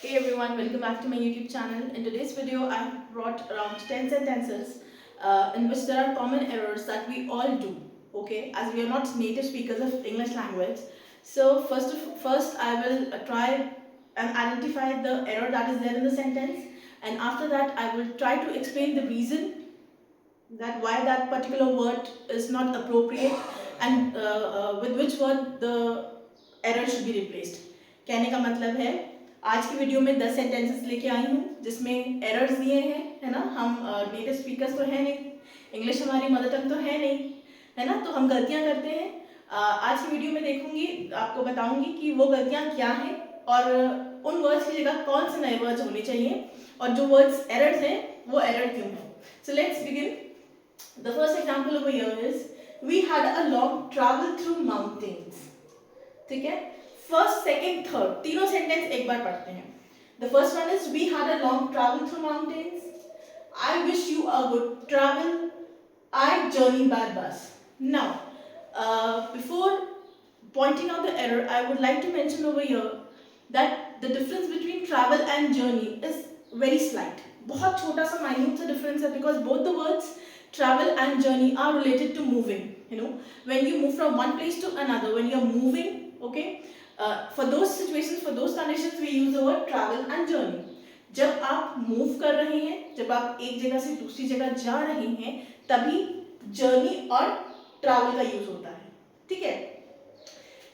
Hey everyone, welcome back to my YouTube channel. In today's video, I have brought around 10 sentences in which there are common errors that we all do, okay, as we are not native speakers of English language. So first I will try and identify the error that is there in the sentence, and after that I will try to explain the reason that why that particular word is not appropriate and with which word the error should be replaced. कहने का मतलब है आज की video में 10 sentences लेके आई हूँ जिसमें एरर्स दिए हैं, है ना। हम नेटिव स्पीकर्स तो है नहीं, इंग्लिश हमारी मदर टंग तो है नहीं, है ना, तो हम गलतियाँ करते हैं। आज की वीडियो में देखूंगी, आपको बताऊंगी कि वो गलतियाँ क्या हैं और उन वर्ड्स की जगह कौन से नए वर्ड्स होने चाहिए और जो वर्ड्स एरर्स हैं वो एरर क्यों हैं। So let's begin. The first example over here is we had a long travel through mountains. ठीक है, फर्स्ट सेकेंड थर्ड तीनों सेंटेंस एक बार पढ़ते हैं। The first one is we had a long travel through mountains. I wish you a good travel. I journey by bus. Now, before pointing out the error, I would like to mention over here that the difference between travel and journey is very slight. बहुत छोटा सा minute सा difference है because both the words travel and journey are related to moving. You know, when you move from one place to another, when you are moving, okay, for those situations, for those conditions, we use the word travel and journey. जब आप move कर रहे हैं, जब आप एक जगह से दूसरी जगह जा रहे हैं, तभी जर्नी और ट्रैवल का यूज होता है। ठीक है,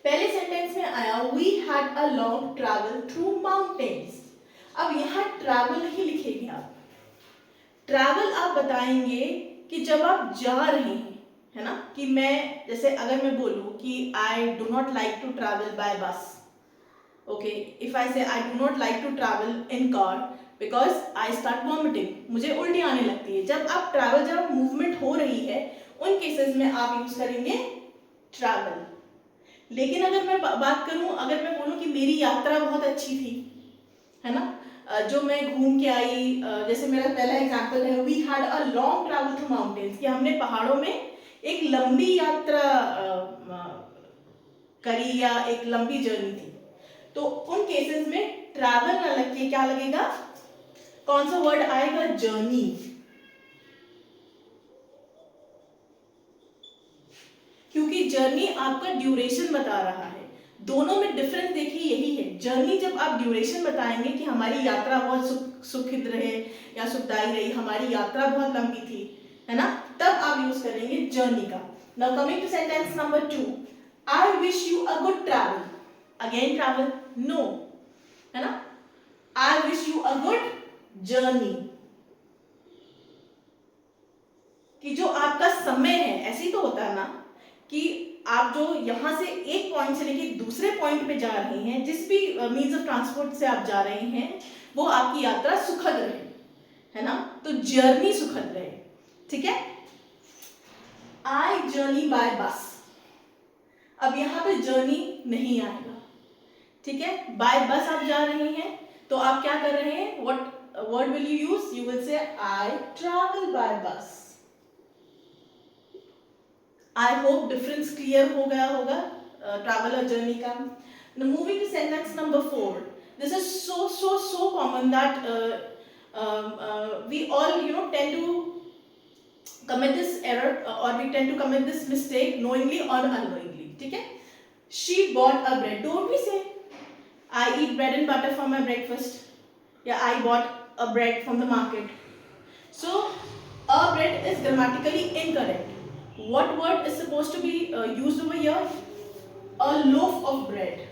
पहले सेंटेंस में आया we had a long travel through mountains. अब यहाँ ट्रैवल नहीं लिखेंगे आप, ट्रैवल आप बताएंगे कि जब आप जा रहे हैं, है ना, कि मैं जैसे अगर मैं बोलूं कि I do not like to travel by bus, okay, if I say I do not like to travel in car because I start vomiting, मुझे उल्टी आने लगती है। जब आप ट्रैवल, जब मूवमेंट हो रही है, उन केसेस में आप यूज करेंगे ट्रैवल। लेकिन अगर मैं बात करूं, अगर मैं बोलूं कि मेरी यात्रा बहुत अच्छी थी, है ना, जो मैं घूम के आई, जैसे मेरा पहला एग्जांपल है we had a long travel through mountains, कि हमने पहाड़ों में एक लंबी यात्रा करी या एक लंबी जर्नी थी, तो उन केसेस में ट्रैवल ना लग के क्या लगेगा, कौन सा वर्ड आएगा, जर्नी। क्योंकि जर्नी आपका ड्यूरेशन बता रहा है। दोनों में डिफरेंस देखिए यही है, जर्नी जब आप ड्यूरेशन बताएंगे कि हमारी यात्रा बहुत सुखद रहे या सुखदायी रही, हमारी यात्रा बहुत लंबी थी, है ना, तब आप यूज करेंगे जर्नी का। Now coming to sentence number 2, I wish you a good travel. Again travel no, है ना, I wish you a good journey, कि जो आपका समय है, ऐसे ही तो होता है ना कि आप जो यहाँ से एक पॉइंट से लेके दूसरे पॉइंट पे जा रहे हैं, जिस भी मीन्स ऑफ ट्रांसपोर्ट से आप जा रहे हैं, वो आपकी यात्रा सुखद रहे, है ना, तो जर्नी सुखद रहे। ठीक है, आई जर्नी बाय बस, अब यहाँ पे जर्नी नहीं आएगा। ठीक है, बाय बस आप जा रहे हैं तो आप क्या कर रहे हैं, what word will you use, you will से आई ट्रैवल बाय बस। आई होप डिफरेंस क्लियर हो गया होगा ट्रैवल और जर्नी का। Moving to sentence number 4, this is so common that we all tend to commit this error or we tend to commit this mistake knowingly or unknowingly. ठीक है, she bought a bread, don't we say I eat bread and butter for my breakfast, yeah, I bought a bread from the market. So a bread is grammatically incorrect. What word is supposed to be used over here, a loaf of bread.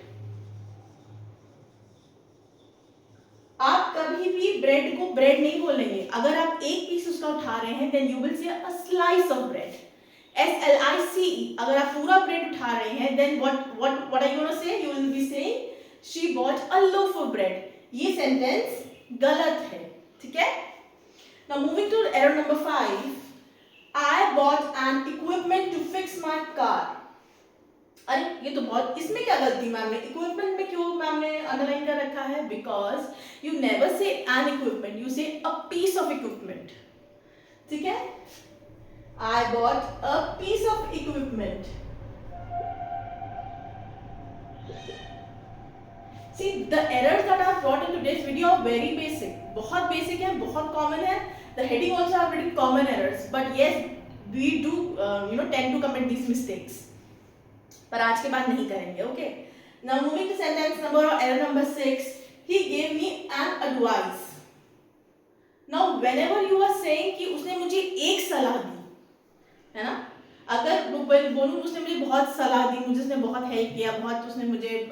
आप कभी भी bread को bread नहीं बोलेंगे, अगर आप एक piece उसका उठा रहे हैं then you will say a slice of bread, SLICE। अगर आप पूरा ब्रेड उठा रहे हैं then what are you gonna say, you will be saying she bought a loaf of bread। ये सेंटेंस गलत है। ठीक है, now moving to error number 5, I bought an equipment to fix my car। अरे ये तो बहुत, इसमें क्या गलती मैम ने, इक्विपमेंट में क्यों मैम ने अंडरलाइन कर रखा है, because you never say an equipment, you say a piece of equipment. ठीक है, I bought a piece of equipment. See, the errors that I have brought in today's video are very basic. बहुत basic है, बहुत common है. The heading also have written common errors, but yes, we do tend to commit these mistakes. पर आज के बाद नहीं करेंगे, okay? Now moving to sentence number or error number 6, he gave me an advice. Now whenever you are saying कि उसने मुझे एक सलाह दी, है ना? अगर बोलूँ उसने मुझे बहुत सलाह दी, मुझे उसने बहुत हेल्प किया, बहुत उसने मुझे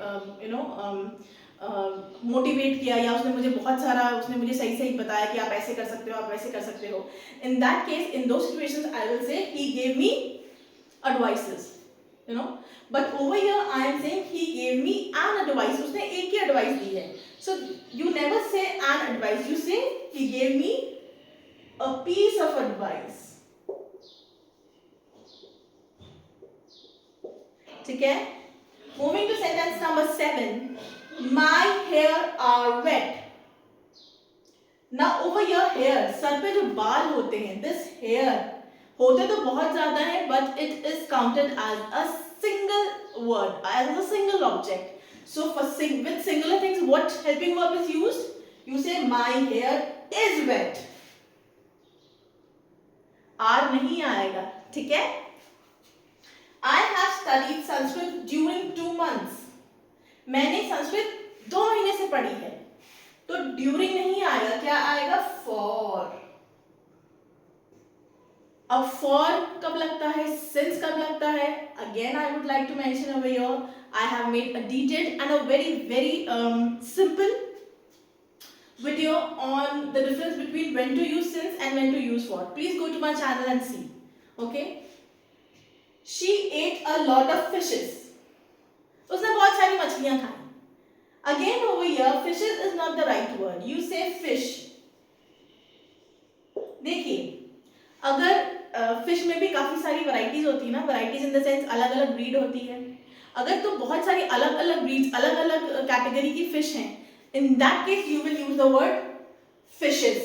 मोटिवेट किया, या उसने मुझे बहुत सारा उसने मुझे सही सही बताया कि आप ऐसे कर सकते हो, आप वैसे कर सकते हो. इन दैट केस, इन दो situations I will say he gave me advices, but over here I am saying he gave me an advice. उसने एक ही एडवाइस दी है. So you never say an advice, you say he gave me a piece of advice. ठीक है. Moving to sentence number 7, my hair are wet. Now over your hair, सर पे जो बाल होते हैं, this hair होते तो बहुत ज्यादा है, but it is counted as a single word, as a single object. So for with singular things, what helping verb is used? You say my hair is wet. R नहीं आएगा. ठीक है. I have studied Sanskrit during 2 months. मैंने संस्कृत 2 महीने से पढ़ी है. तो ड्यूरिंग नहीं आएगा, क्या आएगा? फॉर. अब फॉर कब लगता है, सिंस कब लगता है? Again I would like to mention over here, I have made a detailed and a very simple video on the difference between when to use since and when to use for. Please go to my channel and see. Okay. She ate a lot of fishes. उसने बहुत सारी मछलियां खाई. Again over here, fishes is not the right word. You say fish. देखिए, अगर fish में भी काफी सारी वैरायटीज होती है ना, वैरायटीज इन द सेंस अलग अलग ब्रीड होती है. अगर तो बहुत सारी अलग अलग ब्रीड्स, अलग अलग कैटेगरी की फिश हैं, in that case you will use the word fishes.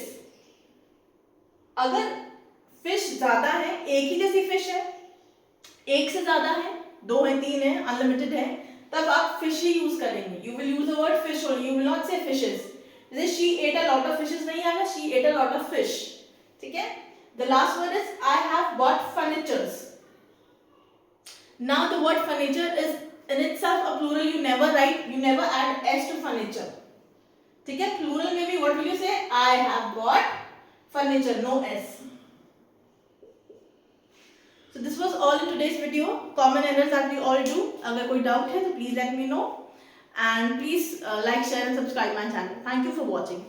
अगर फिश ज्यादा है, एक ही जैसी फिश है, एक से ज्यादा है, 2 है, 3 है, अनलिमिटेड है, तब आप फिश ही यूज करेंगे. You will use the word fish only. You will not say fishes. जैसे she ate a lot of fishes नहीं आएगा, she ate a lot of fish. ठीक है. The last word is I have bought furnitures. Now the word furniture is in itself a plural. You never add s to furniture. ठीक है. Plural में भी what will you say? I have bought furniture, no s. So this was all in today's video. Common errors that we all do. अगर कोई doubt है तो please let me know, and please like, share and subscribe my channel. Thank you for watching.